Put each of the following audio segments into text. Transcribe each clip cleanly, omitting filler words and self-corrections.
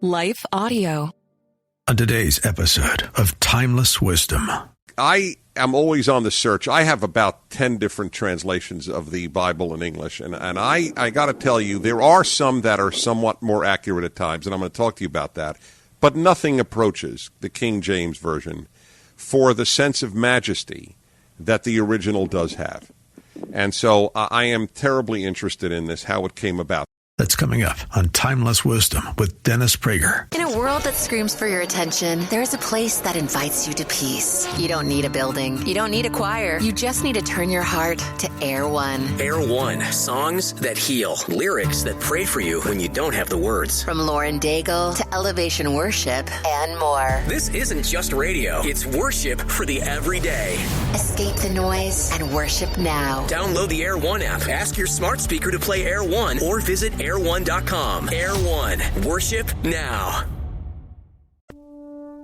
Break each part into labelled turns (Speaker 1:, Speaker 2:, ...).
Speaker 1: Life Audio.
Speaker 2: On today's episode of Timeless Wisdom.
Speaker 3: I am always on the search. I have about 10 different translations of the Bible in English, and I got to tell you, there are some that are somewhat more accurate at times, and I'm going to talk to you about that, but nothing approaches the King James Version for the sense of majesty that the original does have. And so I am terribly interested in this, how it came about.
Speaker 2: That's coming up on Timeless Wisdom with Dennis Prager.
Speaker 4: In a world that screams for your attention, there's a place that invites you to peace. You don't need a building. You don't need a choir. You just need to turn your heart to Air One.
Speaker 5: Air One, songs that heal, lyrics that pray for you when you don't have the words.
Speaker 4: From Lauren Daigle to Elevation Worship and more.
Speaker 5: This isn't just radio. It's worship for the everyday.
Speaker 4: Escape the noise and worship now.
Speaker 5: Download the Air One app. Ask your smart speaker to play Air One or visit air1.com. Air One, worship now.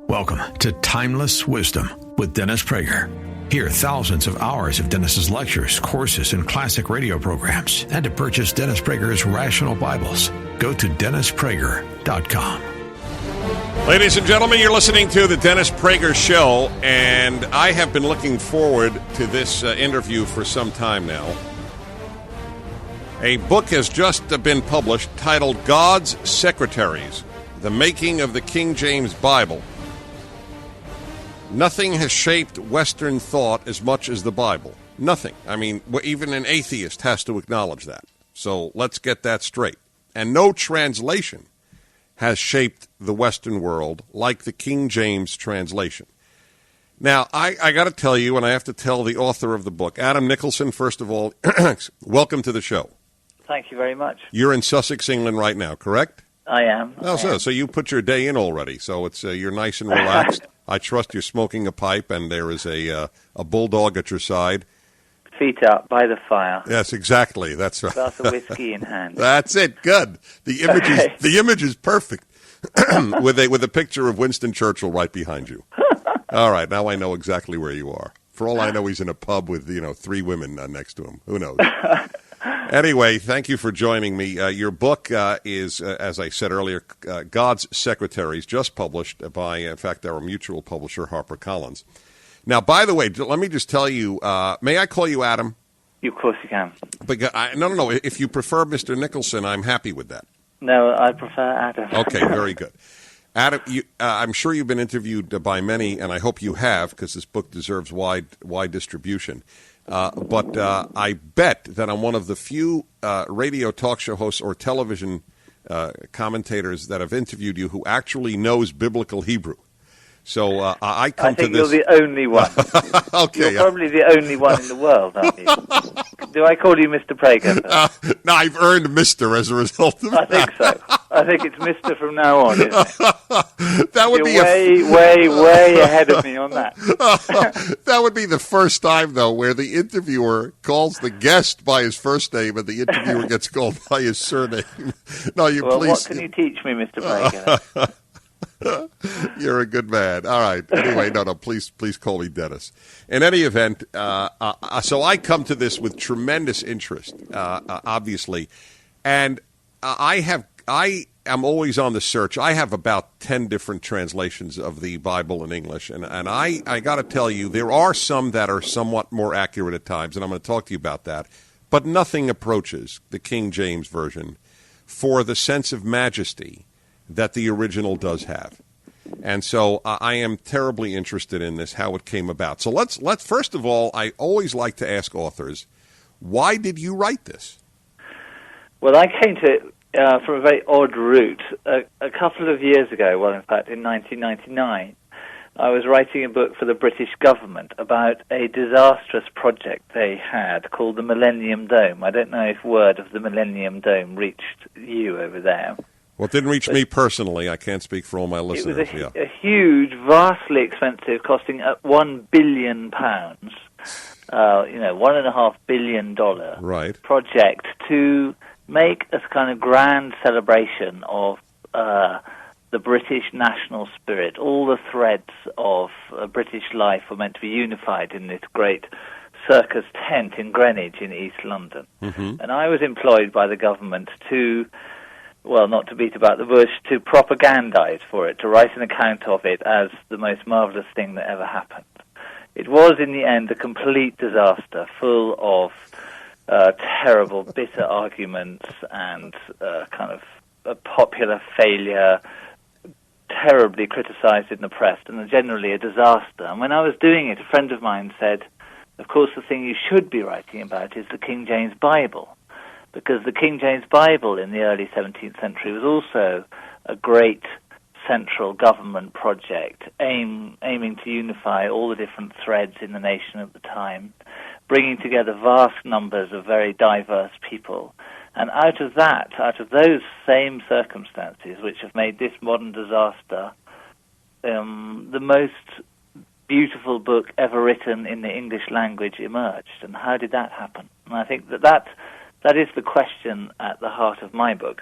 Speaker 2: Welcome to Timeless Wisdom with Dennis Prager. Hear thousands of hours of Dennis's lectures, courses, and classic radio programs. And to purchase Dennis Prager's Rational Bibles, go to DennisPrager.com.
Speaker 3: Ladies and gentlemen, you're listening to the Dennis Prager Show, and I have been looking forward to this interview for some time now. A book has just been published titled God's Secretaries, The Making of the King James Bible. Nothing has shaped Western thought as much as the Bible. Nothing. I mean, even an atheist has to acknowledge that. So let's get that straight. And no translation has shaped the Western world like the King James translation. Now, I got to tell you, and I have to tell the author of the book, Adam Nicholson, first of all, welcome to the show.
Speaker 6: Thank you very much.
Speaker 3: You're in Sussex, England right now, correct?
Speaker 6: I am.
Speaker 3: So you put your day in already, so it's you're nice and relaxed. I trust you're smoking a pipe, and there is a bulldog at your side.
Speaker 6: Feet up by the fire.
Speaker 3: Yes, exactly. That's right.
Speaker 6: Glass of whiskey in hand.
Speaker 3: That's it. Good. The image is perfect. with a picture of Winston Churchill right behind you. All right, now I know exactly where you are. For all I know, he's in a pub with 3 women next to him. Who knows? Anyway, thank you for joining me. Your book is, as I said earlier, God's Secretaries, just published by, in fact, our mutual publisher, HarperCollins. Now, by the way, let me just tell you, may I call you Adam?
Speaker 6: Of course you can.
Speaker 3: But, no. If you prefer Mr. Nicholson, I'm happy with that.
Speaker 6: No, I prefer Adam.
Speaker 3: Okay, very good. Adam, I'm sure you've been interviewed by many, and I hope you have, because this book deserves wide distribution. But I bet that I'm one of the few radio talk show hosts or television commentators that have interviewed you who actually knows biblical Hebrew. So I come to this.
Speaker 6: I think you're the only one.
Speaker 3: Okay,
Speaker 6: you're probably the only one in the world, aren't you? Do I call you Mr. Prager?
Speaker 3: No, I've earned Mr. as a result of that.
Speaker 6: I think so. I think it's Mr. from now on, isn't it?
Speaker 3: That would
Speaker 6: You're way ahead of me on that.
Speaker 3: That would be the first time, though, where the interviewer calls the guest by his first name and the interviewer gets called by his surname. No, please.
Speaker 6: What can you teach me, Mr. Prager?
Speaker 3: You're a good man. All right. Anyway, no, please call me Dennis. In any event, so I come to this with tremendous interest, obviously, and I am always on the search. I have about 10 different translations of the Bible in English, and I got to tell you, there are some that are somewhat more accurate at times, and I'm going to talk to you about that, but nothing approaches the King James Version for the sense of majesty that the original does have. And so I am terribly interested in this, how it came about. So let's first of all, I always like to ask authors, why did you write this?
Speaker 6: Well, I came to it from a very odd route. A couple of years ago, well, in fact, in 1999, I was writing a book for the British government about a disastrous project they had called the Millennium Dome. I don't know if word of the Millennium Dome reached you over there.
Speaker 3: Well, it didn't reach me personally. I can't speak for all my listeners.
Speaker 6: It was a huge, vastly expensive, costing £1 billion, $1.5 billion project to make a kind of grand celebration of the British national spirit. All the threads of British life were meant to be unified in this great circus tent in Greenwich in East London. Mm-hmm. And I was employed by the government to well, not to beat about the bush, to propagandize for it, to write an account of it as the most marvelous thing that ever happened. It was, in the end, a complete disaster, full of terrible, bitter arguments and kind of a popular failure, terribly criticized in the press, and generally a disaster. And when I was doing it, a friend of mine said, of course, the thing you should be writing about is the King James Bible, because the King James Bible in the early 17th century was also a great central government project aiming to unify all the different threads in the nation at the time, bringing together vast numbers of very diverse people. And out of those same circumstances, which have made this modern disaster the most beautiful book ever written in the English language emerged. And how did that happen? And I think that is the question at the heart of my book.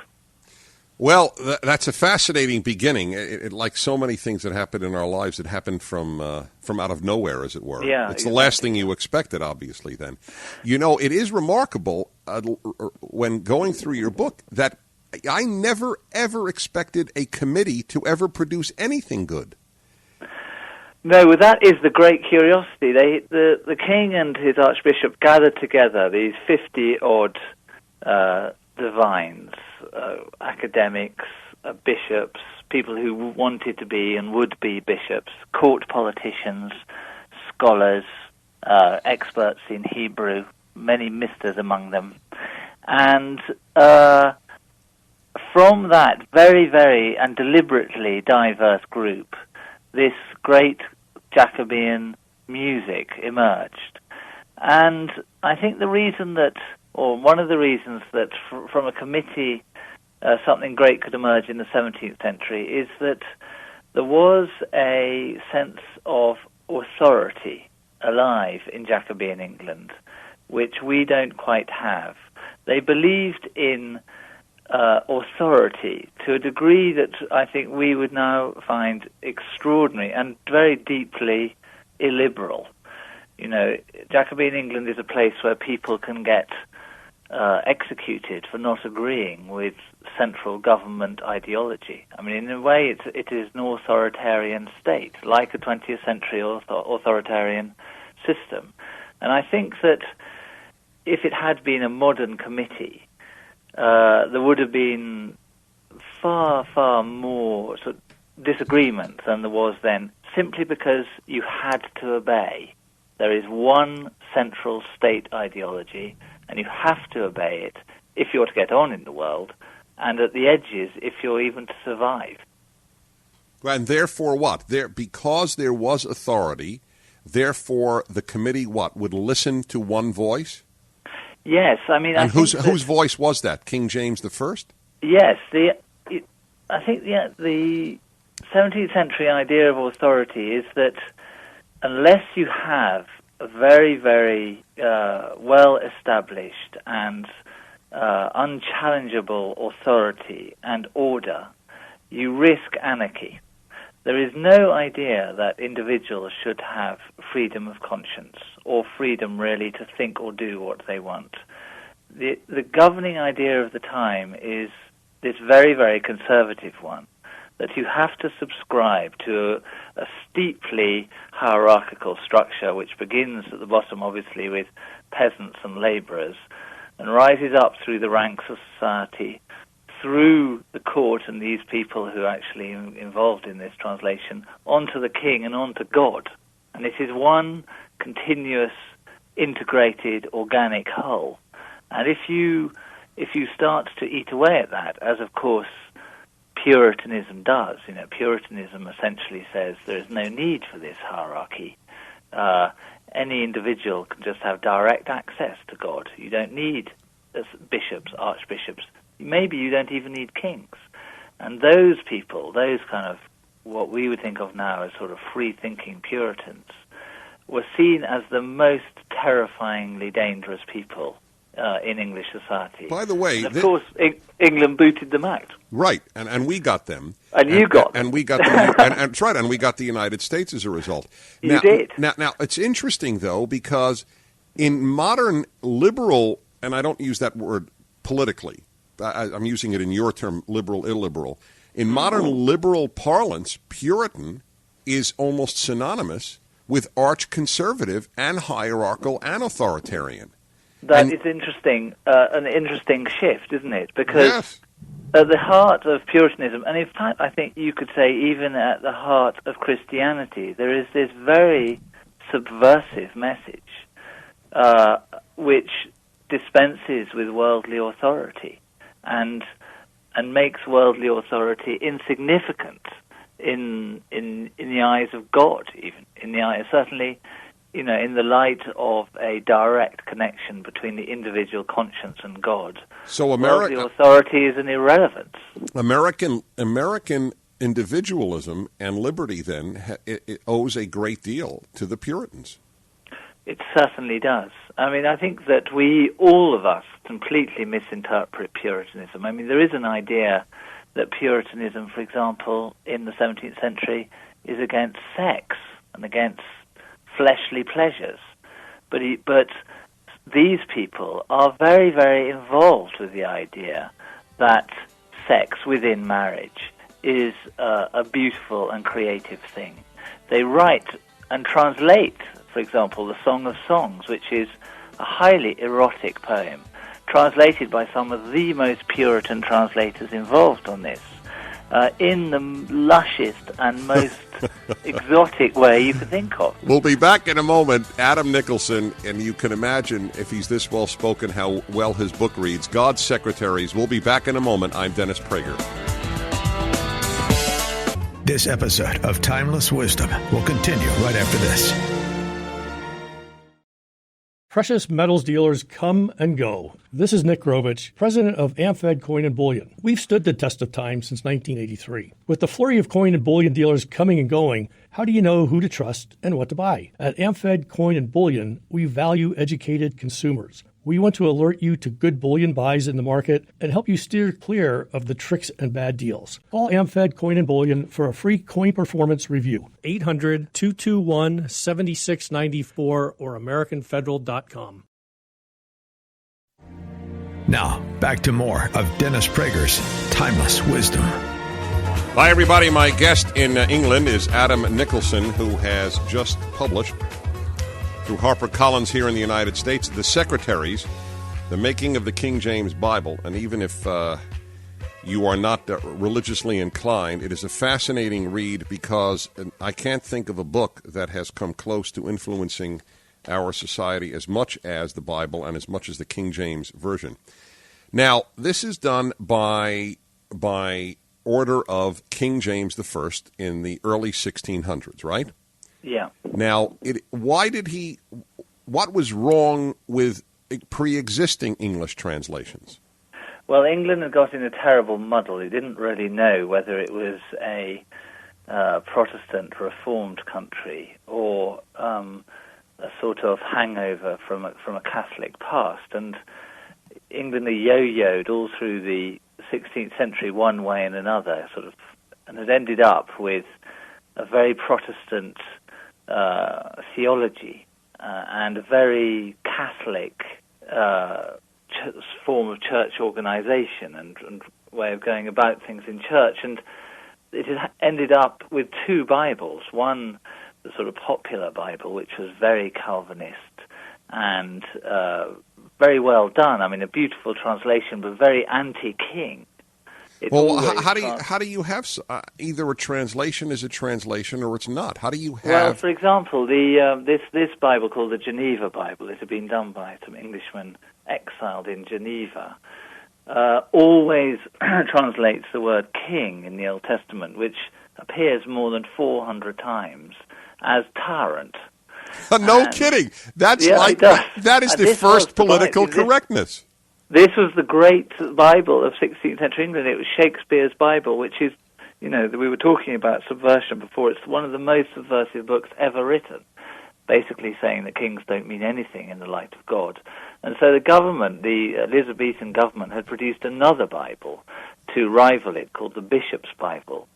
Speaker 3: Well, that's a fascinating beginning. Like so many things that happen in our lives, it happened from out of nowhere, as it were.
Speaker 6: Yeah,
Speaker 3: it's the last thing you expected, obviously, then. You know, it is remarkable when going through your book that I never, ever expected a committee to ever produce anything good.
Speaker 6: No, well, that is the great curiosity. The king and his archbishop gathered together these 50-odd divines, academics, bishops, people who wanted to be and would be bishops, court politicians, scholars, experts in Hebrew, many misters among them. And from that very, very and deliberately diverse group, this great Jacobean music emerged. And I think the reason that, or one of the reasons that from a committee something great could emerge in the 17th century is that there was a sense of authority alive in Jacobean England, which we don't quite have. They believed in authority to a degree that I think we would now find extraordinary and very deeply illiberal. You know, Jacobean England is a place where people can get executed for not agreeing with central government ideology. I mean, in a way, it is an authoritarian state, like a 20th century authoritarian system. And I think that if it had been a modern committee, there would have been far, far more sort of disagreement than there was then, simply because you had to obey. There is one central state ideology, and you have to obey it if you're to get on in the world, and at the edges, if you're even to survive.
Speaker 3: And therefore what? Because there was authority, therefore the committee would listen to one voice?
Speaker 6: Yes, I mean...
Speaker 3: And whose voice was that? King James I?
Speaker 6: Yes, I think the 17th century idea of authority is that unless you have a very, very well-established and unchallengeable authority and order, you risk anarchy. There is no idea that individuals should have freedom of conscience or freedom really to think or do what they want. The governing idea of the time is this very, very conservative one, that you have to subscribe to a steeply hierarchical structure which begins at the bottom, obviously, with peasants and labourers, and rises up through the ranks of society, through the court and these people who are actually involved in this translation, onto the king and onto God. And it is one continuous, integrated, organic whole. And if you start to eat away at that, as of course Puritanism does, Puritanism essentially says there is no need for this hierarchy. Any individual can just have direct access to God. You don't need bishops, archbishops. Maybe you don't even need kings. And those people, those kind of what we would think of now as sort of free-thinking Puritans, were seen as the most terrifyingly dangerous people in English society.
Speaker 3: By the way...
Speaker 6: And of course, England booted them out.
Speaker 3: Right, and we got them.
Speaker 6: And you got them.
Speaker 3: And we got and we got the United States as a result.
Speaker 6: You did.
Speaker 3: Now, it's interesting, though, because in modern liberal, and I don't use that word politically, I'm using it in your term, liberal, illiberal. In modern liberal parlance, Puritan is almost synonymous with arch-conservative and hierarchical and authoritarian.
Speaker 6: That is interesting, an interesting shift, isn't it? Because
Speaker 3: yes.
Speaker 6: At the heart of Puritanism, and in fact I think you could say even at the heart of Christianity, there is this very subversive message which dispenses with worldly authority and makes worldly authority insignificant in the eyes of God, even in the eyes, certainly, in the light of a direct connection between the individual conscience and God.
Speaker 3: So
Speaker 6: worldly authority is an irrelevance.
Speaker 3: American individualism and liberty then it owes a great deal to the Puritans.
Speaker 6: It certainly does. I mean, I think that all of us, completely misinterpret Puritanism. I mean, there is an idea that Puritanism, for example, in the 17th century, is against sex and against fleshly pleasures. But these people are very, very involved with the idea that sex within marriage is a beautiful and creative thing. They write and translate, for example, the Song of Songs, which is a highly erotic poem, translated by some of the most Puritan translators involved on this, in the lushest and most exotic way you could think of.
Speaker 3: We'll be back in a moment. Adam Nicholson, and you can imagine if he's this well-spoken how well his book reads, God's Secretaries. We'll be back in a moment. I'm Dennis Prager.
Speaker 2: This episode of Timeless Wisdom will continue right after this.
Speaker 1: Precious metals dealers come and go. This is Nick Grovich, president of AmFed Coin and Bullion. We've stood the test of time since 1983. With the flurry of coin and bullion dealers coming and going, how do you know who to trust and what to buy? At AmFed Coin and Bullion, we value educated consumers. We want to alert you to good bullion buys in the market and help you steer clear of the tricks and bad deals. Call AmFed Coin and Bullion for a free coin performance review. 800-221-7694 or AmericanFederal.com.
Speaker 2: Now, back to more of Dennis Prager's Timeless Wisdom.
Speaker 3: Hi, everybody. My guest in England is Adam Nicholson, who has just published through HarperCollins here in the United States, The Secretaries, The Making of the King James Bible. And even if you are not religiously inclined, it is a fascinating read because I can't think of a book that has come close to influencing our society as much as the Bible and as much as the King James Version. Now, this is done by order of King James I in the early 1600s, right?
Speaker 6: Yeah.
Speaker 3: Now, what was wrong with pre-existing English translations?
Speaker 6: Well, England had got in a terrible muddle. It didn't really know whether it was a Protestant Reformed country or a sort of hangover from a Catholic past. And England had yo-yoed all through the 16th century one way and another, and had ended up with a very Protestant theology and a very Catholic form of church organization and way of going about things in church. And it had ended up with two Bibles, one, the sort of popular Bible, which was very Calvinist and very well done. I mean, a beautiful translation, but very anti-king.
Speaker 3: Well, how do you have either a translation is a translation or it's not? How do you have?
Speaker 6: Well, for example, this Bible called the Geneva Bible, it had been done by some Englishmen exiled in Geneva, always translates the word king in the Old Testament, which appears more than 400 times, as tyrant.
Speaker 3: No kidding. That's that is the first political correctness.
Speaker 6: This was the great Bible of 16th century England. It was Shakespeare's Bible, which is, we were talking about subversion before. It's one of the most subversive books ever written, basically saying that kings don't mean anything in the light of God. And so the government, the Elizabethan government, had produced another Bible to rival it called the Bishop's Bible,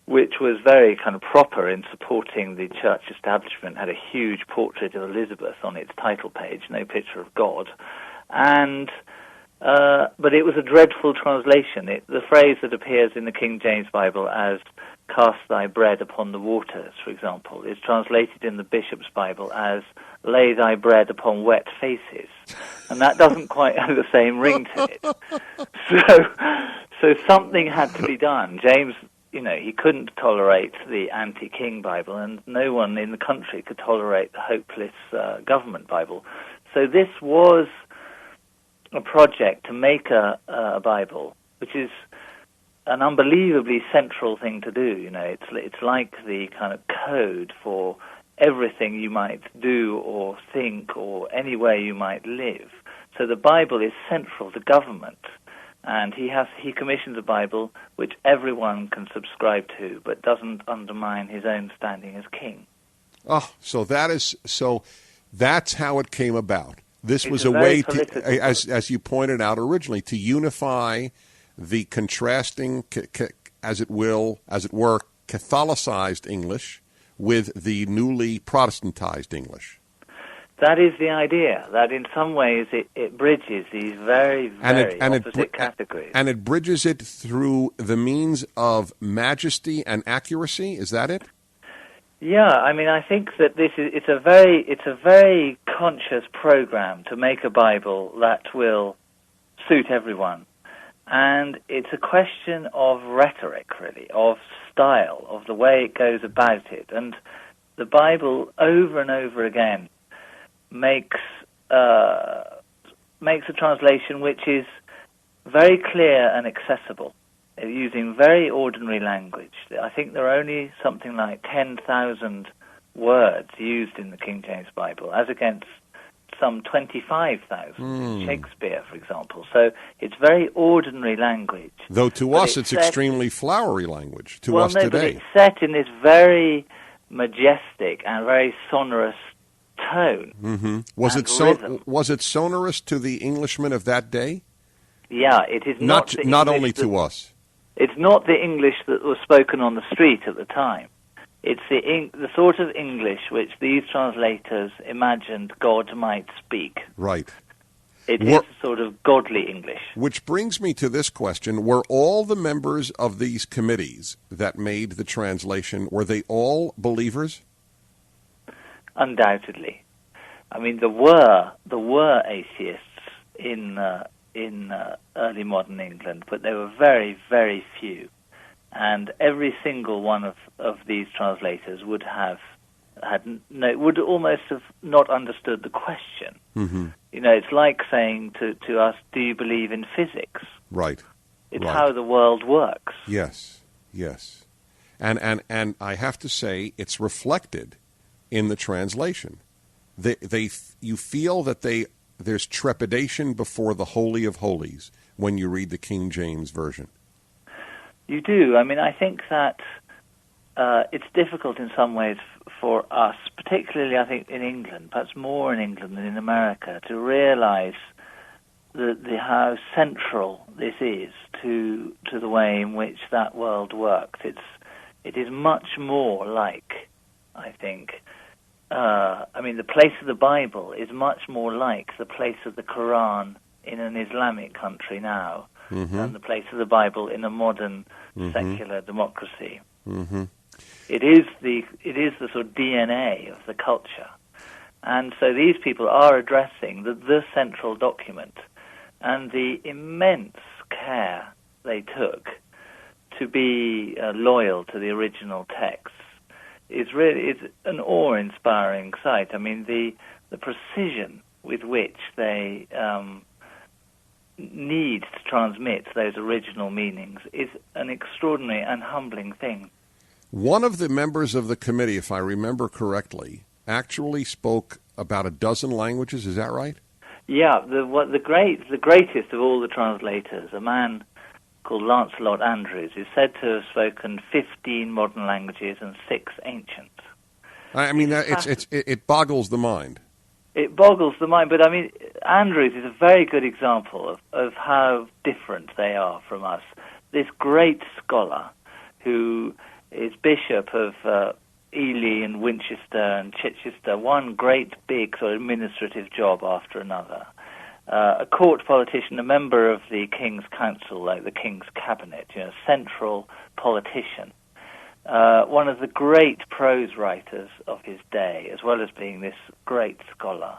Speaker 6: which was very kind of proper in supporting the church establishment, had a huge portrait of Elizabeth on its title page, no picture of God. And But it was a dreadful translation. The phrase that appears in the King James Bible as "cast thy bread upon the waters," for example, is translated in the Bishop's Bible as "lay thy bread upon wet faces." And that doesn't quite have the same ring to it. So something had to be done. James, he couldn't tolerate the anti-King Bible, and no one in the country could tolerate the hopeless government Bible. So this was a project to make a Bible, which is an unbelievably central thing to do. It's like the kind of code for everything you might do or think or any way you might live. So the Bible is central to government, and he commissions a Bible which everyone can subscribe to, but doesn't undermine his own standing as king.
Speaker 3: Oh, so that's how it came about. This was a way to, as you pointed out originally, to unify the contrasting, as it were, Catholicized English with the newly Protestantized English.
Speaker 6: That is the idea, that in some ways it bridges these very, very opposite categories.
Speaker 3: And it bridges it through the means of majesty and accuracy, is that it?
Speaker 6: Yeah, I think that it's a very conscious program to make a Bible that will suit everyone. And it's a question of rhetoric, really, of style, of the way it goes about it. And the Bible, over and over again, makes a translation which is very clear and accessible, using very ordinary language. I think there are only something like 10,000 words used in the King James Bible, as against some 25,000 in Shakespeare, for example. So it's very ordinary language.
Speaker 3: Though to us it's extremely flowery language, to us today.
Speaker 6: But it's set in this very majestic and very sonorous tone.
Speaker 3: Mm-hmm. Was it sonorous to the Englishmen of that day?
Speaker 6: Yeah, it is not
Speaker 3: only to us.
Speaker 6: It's not the English that was spoken on the street at the time. It's the sort of English which these translators imagined God might speak.
Speaker 3: Right.
Speaker 6: It is a sort of godly English.
Speaker 3: Which brings me to this question. Were all the members of these committees that made the translation, were they all believers?
Speaker 6: Undoubtedly. There were atheists in early modern England, but they were very, very few. And every single one of these translators would almost have not understood the question.
Speaker 3: Mm-hmm.
Speaker 6: It's like saying to us, "Do you believe in physics?"
Speaker 3: Right.
Speaker 6: It's how the world works.
Speaker 3: Yes. And I have to say, it's reflected in the translation. You feel that there's trepidation before the Holy of Holies when you read the King James Version.
Speaker 6: You do. I think that it's difficult in some ways for us, particularly I think in England, perhaps more in England than in America, to realize how central this is to the way in which that world works. It is much more like, I think, the place of the Bible is much more like the place of the Quran in an Islamic country now than the place of the Bible in a modern secular democracy.
Speaker 3: Mm-hmm.
Speaker 6: It is the sort of DNA of the culture. And so these people are addressing the central document, and the immense care they took to be loyal to the original texts is an awe-inspiring sight. The precision with which they need to transmit those original meanings is an extraordinary and humbling thing.
Speaker 3: One of the members of the committee, if I remember correctly, actually spoke about a dozen languages. Is that right?
Speaker 6: Yeah, the greatest of all the translators, a man called Lancelot Andrews, is said to have spoken 15 modern languages and 6 ancient.
Speaker 3: It boggles the mind.
Speaker 6: It boggles the mind, but Andrews is a very good example of how different they are from us. This great scholar who is bishop of Ely and Winchester and Chichester, one great big sort of administrative job after another, a court politician, a member of the King's Council, like the King's Cabinet, central politician. One of the great prose writers of his day, as well as being this great scholar,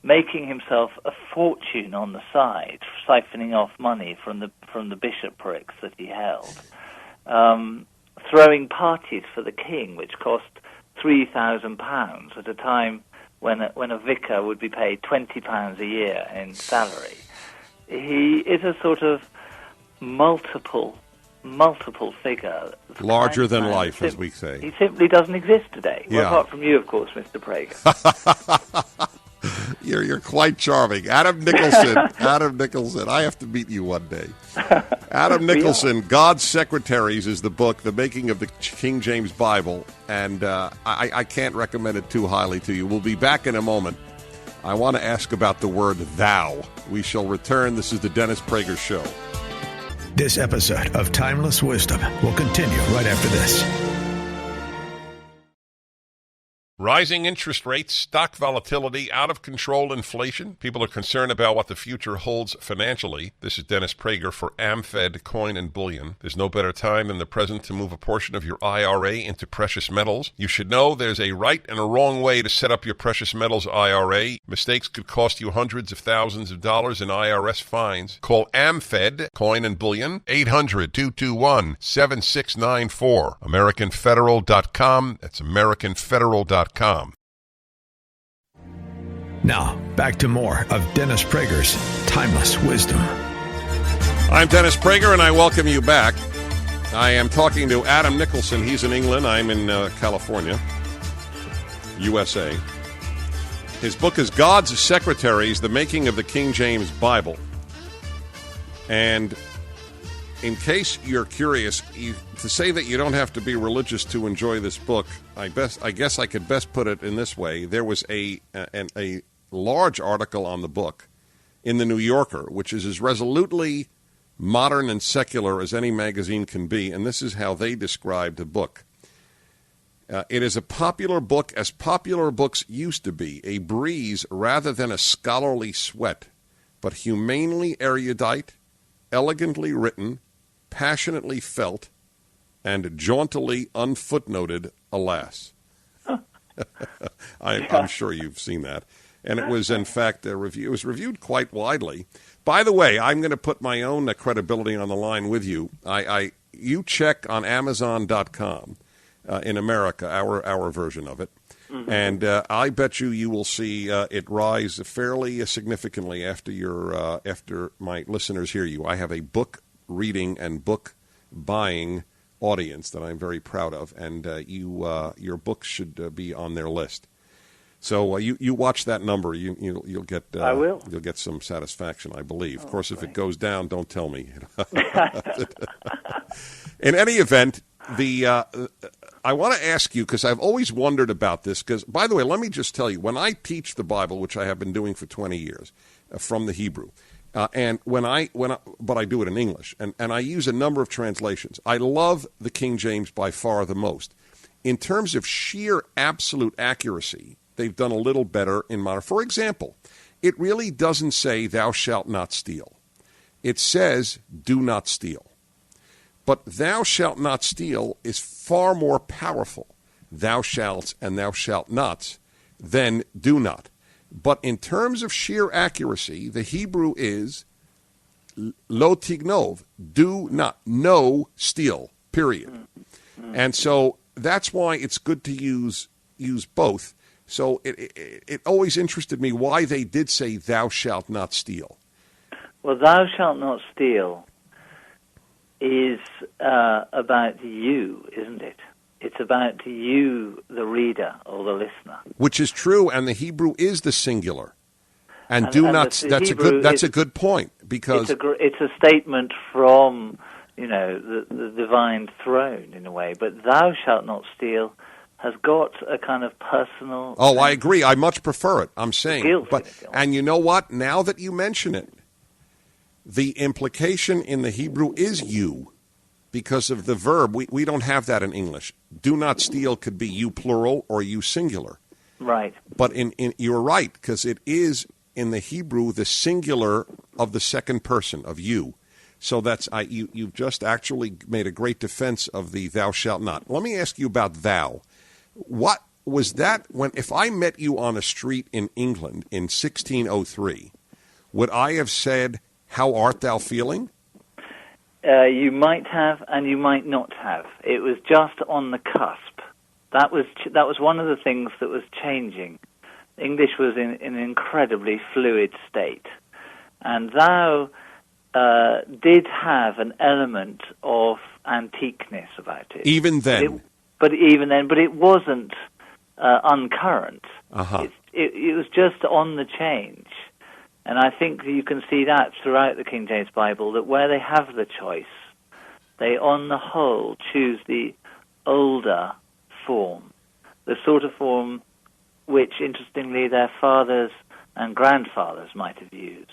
Speaker 6: making himself a fortune on the side, siphoning off money from the bishoprics that he held, throwing parties for the king, which cost £3,000 at a time when a vicar would be paid £20 a year in salary. He is a sort of multiple figure.
Speaker 3: Larger than life, as we say.
Speaker 6: He simply doesn't exist today.
Speaker 3: Yeah.
Speaker 6: Well, apart from you, of course, Mr. Prager.
Speaker 3: You're quite charming. Adam Nicholson. Adam Nicholson. I have to meet you one day. Adam Nicholson, God's Secretaries is the book, The Making of the King James Bible, and I can't recommend it too highly to you. We'll be back in a moment. I want to ask about the word thou. We shall return. This is the Dennis Prager Show.
Speaker 2: This episode of Timeless Wisdom will continue right after this.
Speaker 3: Rising interest rates, stock volatility, out-of-control inflation. People are concerned about what the future holds financially. This is Dennis Prager for AmFed Coin and Bullion. There's no better time than the present to move a portion of your IRA into precious metals. You should know there's a right and a wrong way to set up your precious metals IRA. Mistakes could cost you hundreds of thousands of dollars in IRS fines. Call AmFed Coin and Bullion, 800-221-7694. AmericanFederal.com. That's AmericanFederal.com.
Speaker 2: Now, back to more of Dennis Prager's Timeless Wisdom.
Speaker 3: I'm Dennis Prager, and I welcome you back. I am talking to Adam Nicholson. He's in England. I'm in California, USA. His book is God's Secretaries, The Making of the King James Bible. And in case you're curious, to say that you don't have to be religious to enjoy this book, I guess I could best put it in this way. There was a large article on the book in the New Yorker, which is as resolutely modern and secular as any magazine can be, and this is how they described the book. It is a popular book, as popular books used to be, a breeze rather than a scholarly sweat, but humanely erudite, elegantly written, passionately felt, and jauntily unfootnoted, alas. I'm sure you've seen that. And it was, in fact, it was reviewed quite widely. By the way, I'm going to put my own credibility on the line with you. You check on Amazon.com in America, our version of it, and I bet you will see it rise fairly significantly after my listeners hear you. I have a book reading and book buying audience that I'm very proud of, and your book should be on their list. So you watch that number, you'll get I will. You'll get some satisfaction, I believe. Of course, great. If it goes down, don't tell me. In any event, I want to ask you, because I've always wondered about this. Because, by the way, let me just tell you, when I teach the Bible, which I have been doing for 20 years, from the Hebrew. But I do it in English, and I use a number of translations. I love the King James by far the most. In terms of sheer absolute accuracy, they've done a little better in modern. For example, it really doesn't say thou shalt not steal. It says do not steal. But thou shalt not steal is far more powerful, thou shalt and thou shalt nots, than do not. But in terms of sheer accuracy, the Hebrew is lo tignov, do not, no steal, period. And so that's why it's good to use both. So it always interested me why they did say thou shalt not steal.
Speaker 6: Well, thou shalt not steal is about you, isn't it? It's about you, the reader or the listener.
Speaker 3: Which is true, and the Hebrew is the singular. And do not. That's a good point, because
Speaker 6: it's a statement from the divine throne in a way. But thou shalt not steal has got a kind of personal.
Speaker 3: Oh, I agree. I much prefer it. I'm saying, and you know what? Now that you mention it, the implication in the Hebrew is you. Because of the verb, we don't have that in English. Do not steal could be you plural or you singular.
Speaker 6: Right.
Speaker 3: But in you're right, because it is in the Hebrew the singular of the second person, of you. So you've just actually made a great defense of the thou shalt not. Let me ask you about thou. What was that if I met you on a street in England in 1603, would I have said, how art thou feeling?
Speaker 6: You might have, and you might not have. It was just on the cusp. That was one of the things that was changing. English was in an incredibly fluid state, and thou did have an element of antiqueness about it.
Speaker 3: Even then?
Speaker 6: But it wasn't uncurrent.
Speaker 3: Uh-huh.
Speaker 6: It was just on the change. And I think you can see that throughout the King James Bible, that where they have the choice, they on the whole choose the older form, the sort of form which, interestingly, their fathers and grandfathers might have used.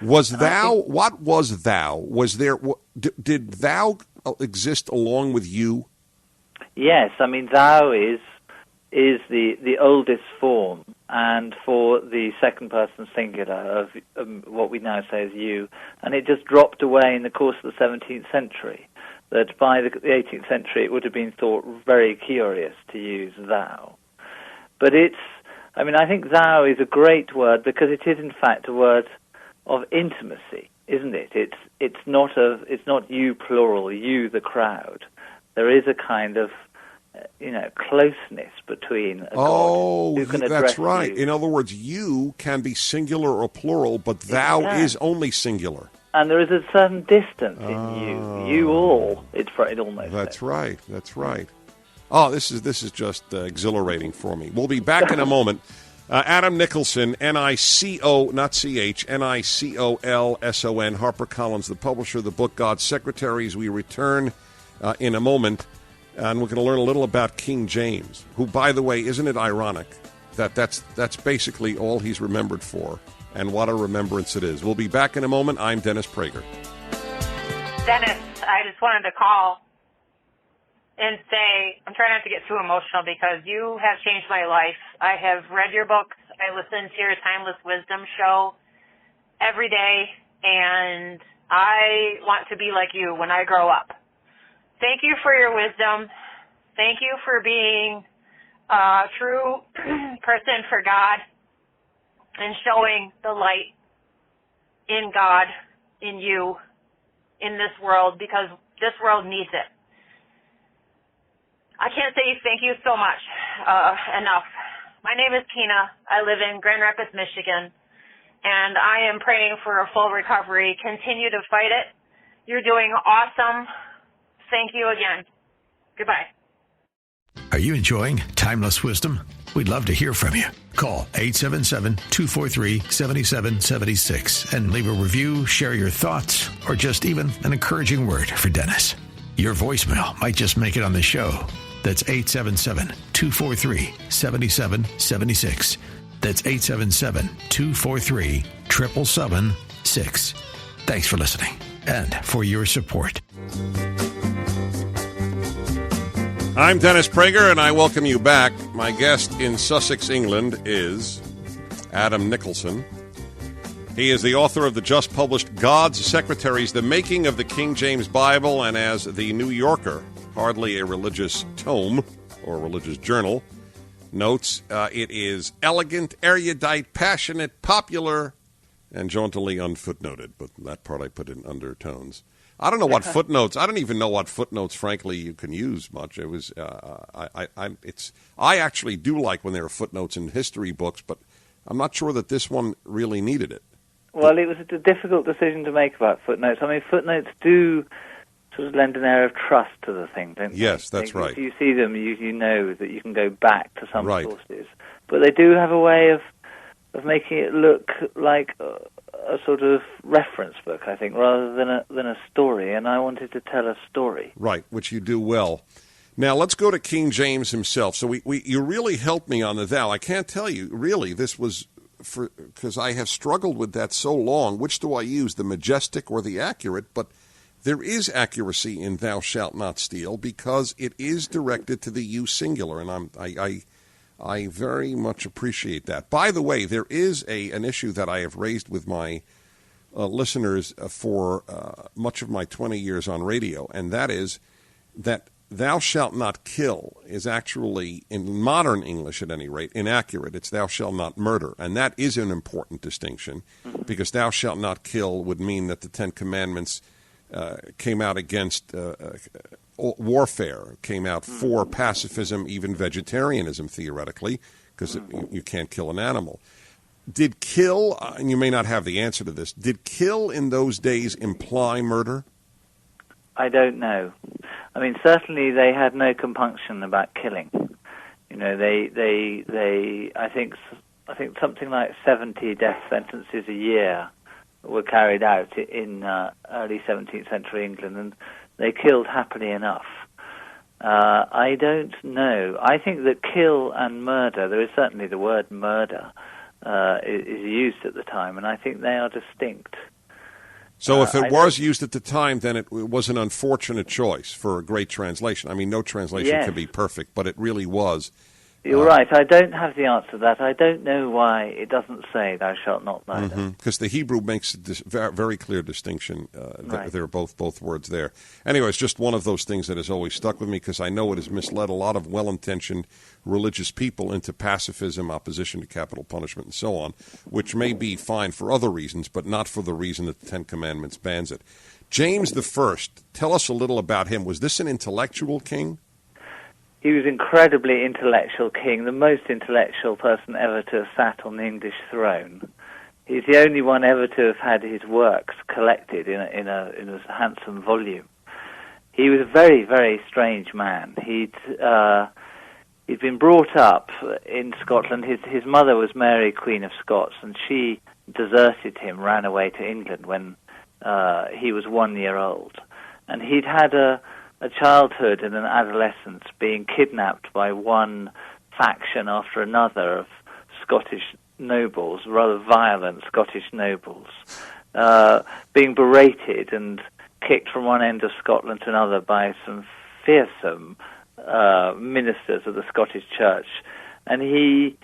Speaker 3: Was thou, what was thou? Was there, did thou exist along with you?
Speaker 6: Yes, I mean, thou is the oldest form, and for the second person singular of what we now say is you, and it just dropped away in the course of the 17th century, that by the 18th century it would have been thought very curious to use thou. But I think thou is a great word because it is in fact a word of intimacy, isn't it? It's not you plural, you the crowd. There is a kind of closeness between a God who can address
Speaker 3: that's right.
Speaker 6: you.
Speaker 3: In other words, you can be singular or plural, but thou is only singular.
Speaker 6: And there is a certain distance in you. You all. It almost.
Speaker 3: That's right. That's right. Oh, this is just exhilarating for me. We'll be back in a moment. Adam Nicholson, N-I-C-O, not C-H, N-I-C-O-L-S-O-N, HarperCollins, the publisher of the book God's Secretaries. We return in a moment, and we're going to learn a little about King James, who, by the way, isn't it ironic that that's basically all he's remembered for, and what a remembrance it is. We'll be back in a moment. I'm Dennis Prager.
Speaker 7: Dennis, I just wanted to call and say, I'm trying not to get too emotional because you have changed my life. I have read your books. I listen to your Timeless Wisdom show every day, and I want to be like you when I grow up. Thank you for your wisdom. Thank you for being a true person for God and showing the light in God, in you, in this world, because this world needs it. I can't say thank you so much enough. My name is Tina. I live in Grand Rapids, Michigan, and I am praying for a full recovery. Continue to fight it. You're doing awesome. Thank you again. Goodbye.
Speaker 2: Are you enjoying Timeless Wisdom? We'd love to hear from you. Call 877-243-7776 and leave a review, share your thoughts, or just even an encouraging word for Dennis. Your voicemail might just make it on the show. That's 877-243-7776. That's 877-243-7776. Thanks for listening and for your support.
Speaker 3: I'm Dennis Prager, and I welcome you back. My guest in Sussex, England, is Adam Nicholson. He is the author of the just-published God's Secretaries, The Making of the King James Bible, and as the New Yorker, hardly a religious tome or religious journal, notes, it is elegant, erudite, passionate, popular, and jauntily unfootnoted. But that part I put in undertones. I don't know what footnotes. I don't even know what footnotes, frankly, you can use much. It was. I actually do like when there are footnotes in history books, but I'm not sure that this one really needed it.
Speaker 6: Well, it was a difficult decision to make about footnotes. I mean, footnotes do sort of lend an air of trust to the thing, don't they?
Speaker 3: Yes, that's right.
Speaker 6: If you see them, you know that you can go back to some sources. But they do have a way of making it look like a sort of reference book, I think, rather than a story. And I wanted to tell a story.
Speaker 3: Right, which you do well. Now, let's go to King James himself. So you really helped me on the thou. I can't tell you, really, this was because I have struggled with that so long. Which do I use, the majestic or the accurate? But there is accuracy in thou shalt not steal because it is directed to the you singular. And I very much appreciate that. By the way, there is an issue that I have raised with my listeners for much of my 20 years on radio, and that is that thou shalt not kill is actually, in modern English at any rate, inaccurate. It's thou shalt not murder, and that is an important distinction, because thou shalt not kill would mean that the Ten Commandments came out against warfare, came out for pacifism, even vegetarianism, theoretically, because you can't kill an animal. Did kill, and you may not have the answer to this, did kill in those days imply murder?
Speaker 6: I don't know. I mean, certainly they had no compunction about killing. You know, I think something like 70 death sentences a year were carried out in early 17th century England, and they killed happily enough. I don't know. I think that kill and murder, there is certainly the word murder, is used at the time, and I think they are distinct.
Speaker 3: So if it was used at the time, then it was an unfortunate choice for a great translation. I mean, no translation can be perfect, but it really was.
Speaker 6: You're right. I don't have the answer to that. I don't know why it doesn't say thou shalt not murder.
Speaker 3: Because the Hebrew makes this very clear distinction.
Speaker 6: Right.
Speaker 3: They're both words there. Anyway, it's just one of those things that has always stuck with me, because I know it has misled a lot of well-intentioned religious people into pacifism, opposition to capital punishment, and so on, which may be fine for other reasons, but not for the reason that the Ten Commandments bans it. James I, tell us a little about him. Was this an intellectual king?
Speaker 6: He was incredibly intellectual king, the most intellectual person ever to have sat on the English throne. He's the only one ever to have had his works collected in a handsome volume. He was a very, very strange man. He'd been brought up in Scotland. His mother was Mary, Queen of Scots, and she deserted him, ran away to England when he was 1 year old. And he'd had a childhood and an adolescence being kidnapped by one faction after another of Scottish nobles, rather violent Scottish nobles, being berated and kicked from one end of Scotland to another by some fearsome ministers of the Scottish Church. And he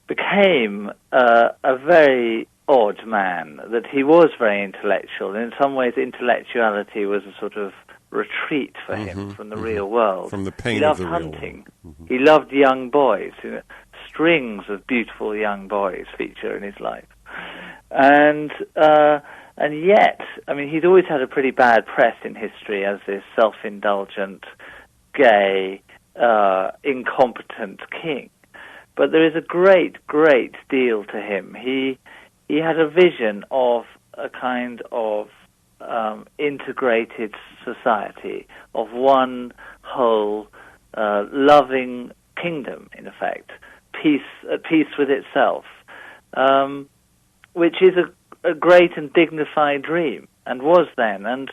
Speaker 6: became a very odd man, that he was very intellectual. And in some ways, intellectuality was a sort of retreat for him from the real world.
Speaker 3: From the pain
Speaker 6: he loved
Speaker 3: of the
Speaker 6: hunting. Real world. He loved young boys. Strings of beautiful young boys feature in his life. And yet, I mean, he's always had a pretty bad press in history as this self-indulgent, gay, incompetent king. But there is a great, great deal to him. He had a vision of a kind of integrated society, of one whole loving kingdom, in effect, at peace with itself, which is a great and dignified dream, and was then. And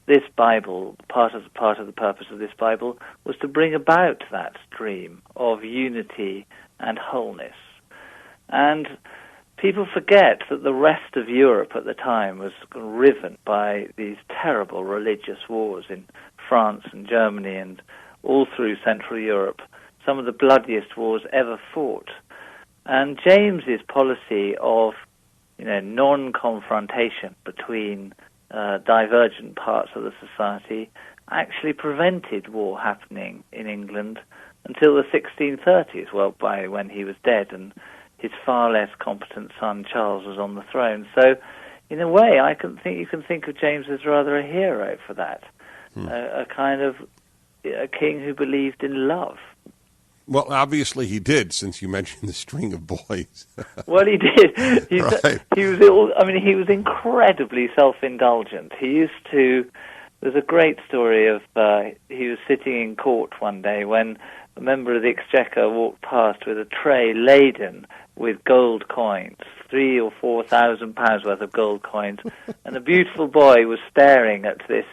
Speaker 6: this Bible, part of the purpose of this Bible, was to bring about that dream of unity and wholeness. And people forget that the rest of Europe at the time was riven by these terrible religious wars in France and Germany and all through Central Europe, some of the bloodiest wars ever fought. And James's policy of, non-confrontation between divergent parts of the society actually prevented war happening in England until the 1630s, well, by when he was dead and his far less competent son Charles was on the throne. So, in a way, you can think of James as rather a hero for that, a kind of a king who believed in love.
Speaker 3: Well, obviously he did, since you mentioned the string of boys.
Speaker 6: Well, he did.
Speaker 3: Right.
Speaker 6: He was incredibly self-indulgent. There's a great story of he was sitting in court one day when a member of the Exchequer walked past with a tray laden with gold coins, 3,000 or 4,000 pounds worth of gold coins, and a beautiful boy was staring at this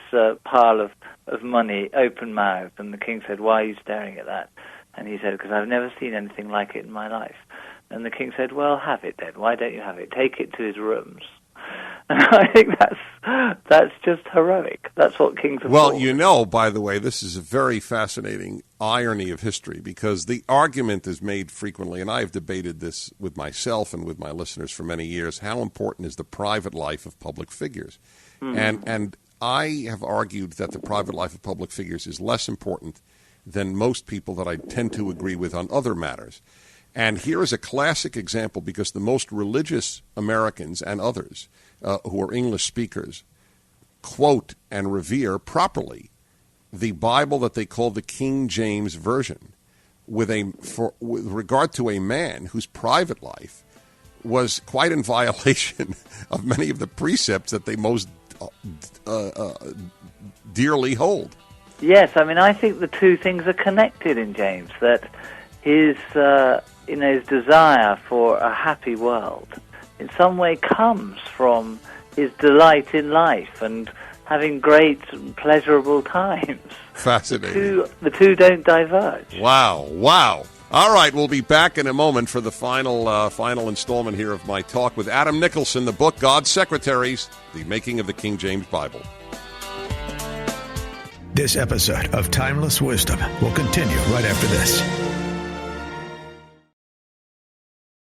Speaker 6: pile of money, open-mouthed, and the king said, "Why are you staring at that?" And he said, "Because I've never seen anything like it in my life." And the king said, "Well, have it then. Why don't you have it? Take it to his rooms." And I think that's just heroic. That's what kings are
Speaker 3: Well,
Speaker 6: for.
Speaker 3: by the way, this is a very fascinating irony of history, because the argument is made frequently, and I have debated this with myself and with my listeners for many years, how important is the private life of public figures? And I have argued that the private life of public figures is less important than most people that I tend to agree with on other matters. And here is a classic example, because the most religious Americans and others who are English speakers quote and revere properly the Bible that they call the King James Version, with regard to a man whose private life was quite in violation of many of the precepts that they most dearly hold.
Speaker 6: Yes, I mean, I think the two things are connected in James, that his desire for a happy world in some way comes from his delight in life and having great and pleasurable times.
Speaker 3: Fascinating.
Speaker 6: The two don't diverge.
Speaker 3: Wow. All right, we'll be back in a moment for the final installment here of my talk with Adam Nicholson, the book God's Secretaries, The Making of the King James Bible.
Speaker 2: This episode of Timeless Wisdom will continue right after this.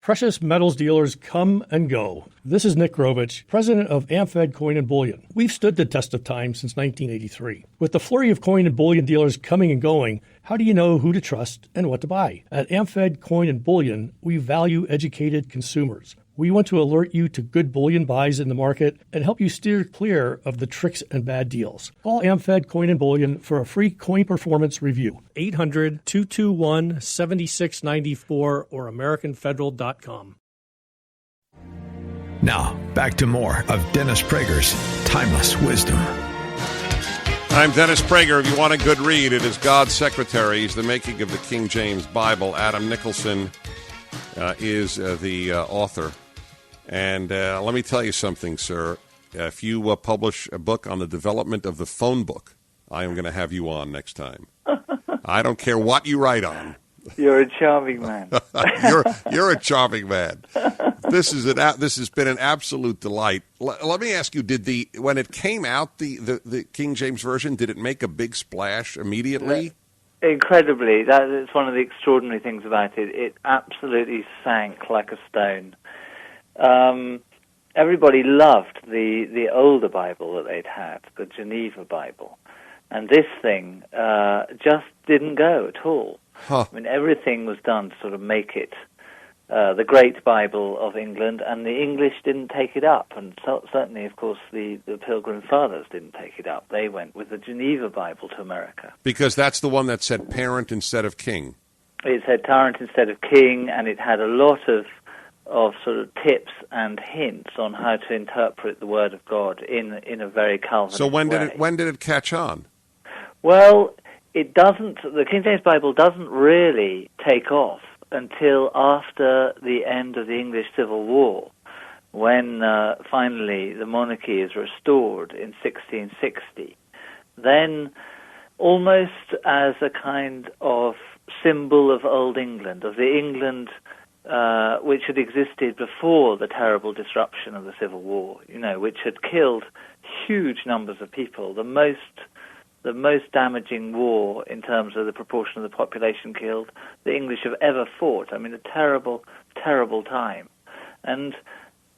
Speaker 1: Precious metals dealers come and go. This is Nick Grovich, president of AmFed Coin and Bullion. We've stood the test of time since 1983. With the flurry of coin and bullion dealers coming and going, how do you know who to trust and what to buy? At AmFed Coin and Bullion, we value educated consumers. We want to alert you to good bullion buys in the market and help you steer clear of the tricks and bad deals. Call AmFed Coin and Bullion for a free coin performance review. 800-221-7694 or AmericanFederal.com.
Speaker 2: Now, back to more of Dennis Prager's Timeless Wisdom.
Speaker 3: I'm Dennis Prager. If you want a good read, it is God's Secretaries, The Making of the King James Bible. Adam Nicholson is the author. And let me tell you something, sir. If you publish a book on the development of the phone book, I am going to have you on next time. I don't care what you write on.
Speaker 6: You're a charming man.
Speaker 3: You're a charming man. This has been an absolute delight. Let me ask you: when it came out, the King James Version, did it make a big splash immediately?
Speaker 6: Incredibly. That is one of the extraordinary things about it. It absolutely sank like a stone. Everybody loved the older Bible that they'd had, the Geneva Bible. And this thing just didn't go at all.
Speaker 3: Huh.
Speaker 6: I mean, everything was done to sort of make it the great Bible of England, and the English didn't take it up. And certainly, of course, the Pilgrim Fathers didn't take it up. They went with the Geneva Bible to America.
Speaker 3: Because that's the one that said parent instead of king.
Speaker 6: It said tyrant instead of king, and it had a lot of sort of tips and hints on how to interpret the Word of God in a very Calvinist way.
Speaker 3: So when did it catch on?
Speaker 6: Well, it doesn't. The King James Bible doesn't really take off until after the end of the English Civil War, when finally the monarchy is restored in 1660. Then, almost as a kind of symbol of old England, of the England which had existed before the terrible disruption of the Civil War, which had killed huge numbers of people, the most damaging war in terms of the proportion of the population killed the English have ever fought. I mean, a terrible, terrible time. And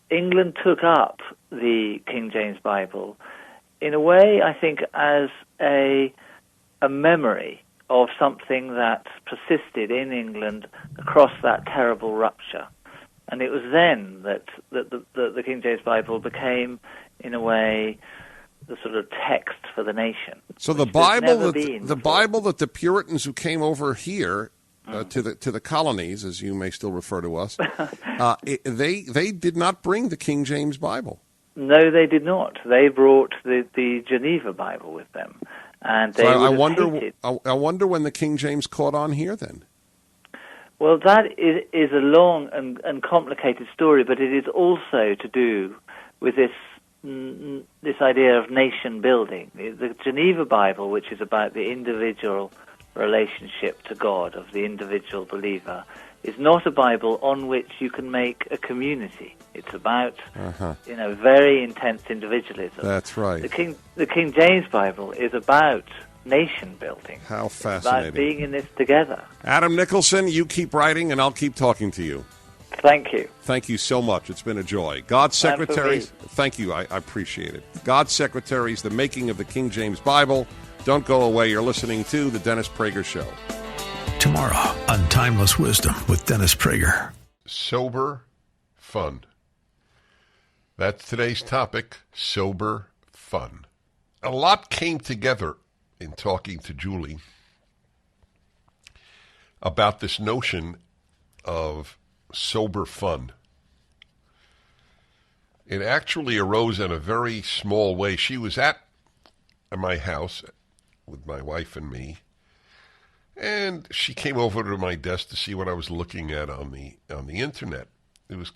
Speaker 6: England took up the King James Bible in a way, I think, as a memory of something that persisted in England across that terrible rupture. And it was then that the King James Bible became, in a way, the sort of text for the nation. So the Bible
Speaker 3: that the Puritans who came over here to the colonies, as you may still refer to us, they did not bring the King James Bible.
Speaker 6: No, they did not. They brought the Geneva Bible with them, and they
Speaker 3: I wonder when the King James caught on here then.
Speaker 6: Well, that is a long and complicated story, but it is also to do with this idea of nation building. The Geneva Bible, which is about the individual relationship to God of the individual believer, is not a Bible on which you can make a community. It's about, very intense individualism.
Speaker 3: That's right.
Speaker 6: The King James Bible is about nation building.
Speaker 3: How fascinating.
Speaker 6: It's about being in this together.
Speaker 3: Adam Nicholson, you keep writing, and I'll keep talking to you.
Speaker 6: Thank you.
Speaker 3: Thank you so much. It's been a joy. God's Secretaries, thank you. I appreciate it. God's Secretaries, the making of the King James Bible. Don't go away. You're listening to The Dennis Prager Show.
Speaker 2: Tomorrow on Timeless Wisdom with Dennis Prager.
Speaker 8: Sober fun. That's today's topic, sober fun. A lot came together in talking to Julie about this notion of sober fun. It actually arose in a very small way. She was at my house with my wife and me, and she came over to my desk to see what I was looking at on the internet. It was,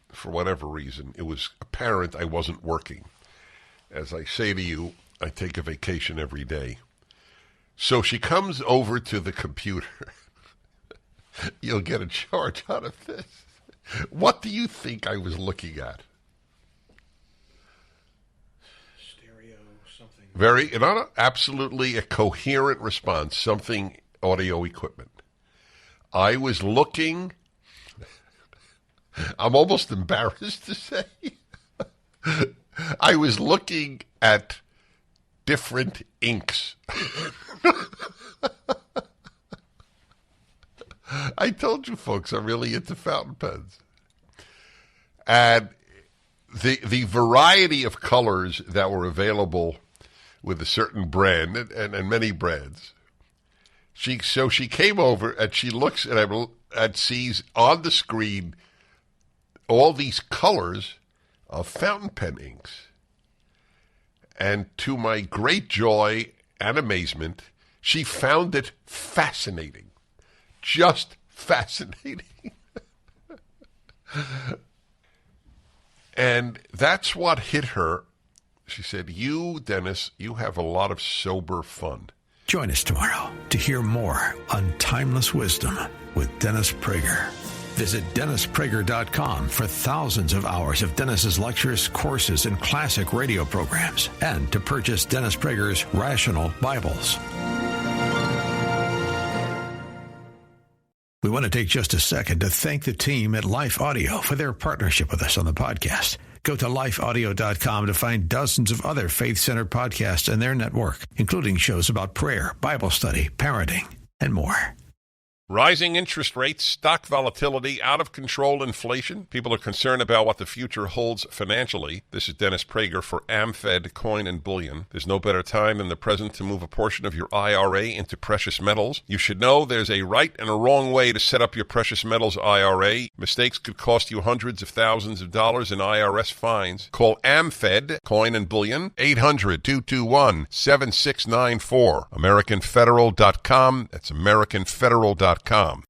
Speaker 8: for whatever reason, it was apparent I wasn't working. As I say to you, I take a vacation every day. So she comes over to the computer. You'll get a charge out of this. What do you think I was looking at?
Speaker 1: Stereo, something.
Speaker 8: Absolutely a coherent response, something audio equipment. I was looking, I'm almost embarrassed to say, I was looking at different inks. I told you folks I'm really into fountain pens. And the variety of colors that were available with a certain brand and many brands. She came over and she looks and sees on the screen all these colors of fountain pen inks. And to my great joy and amazement, she found it fascinating. Just fascinating. And that's what hit her. She said, "You, Dennis, you have a lot of sober fun."
Speaker 2: Join us tomorrow to hear more on Timeless Wisdom with Dennis Prager. Visit DennisPrager.com for thousands of hours of Dennis's lectures, courses, and classic radio programs, and to purchase Dennis Prager's Rational Bibles. We want to take just a second to thank the team at Life Audio for their partnership with us on the podcast. Go to lifeaudio.com to find dozens of other faith-centered podcasts in their network, including shows about prayer, Bible study, parenting, and more.
Speaker 8: Rising interest rates, stock volatility, out-of-control inflation. People are concerned about what the future holds financially. This is Dennis Prager for AmFed Coin and Bullion. There's no better time than the present to move a portion of your IRA into precious metals. You should know there's a right and a wrong way to set up your precious metals IRA. Mistakes could cost you hundreds of thousands of dollars in IRS fines. Call AmFed Coin and Bullion, 800-221-7694. AmericanFederal.com. That's AmericanFederal.com.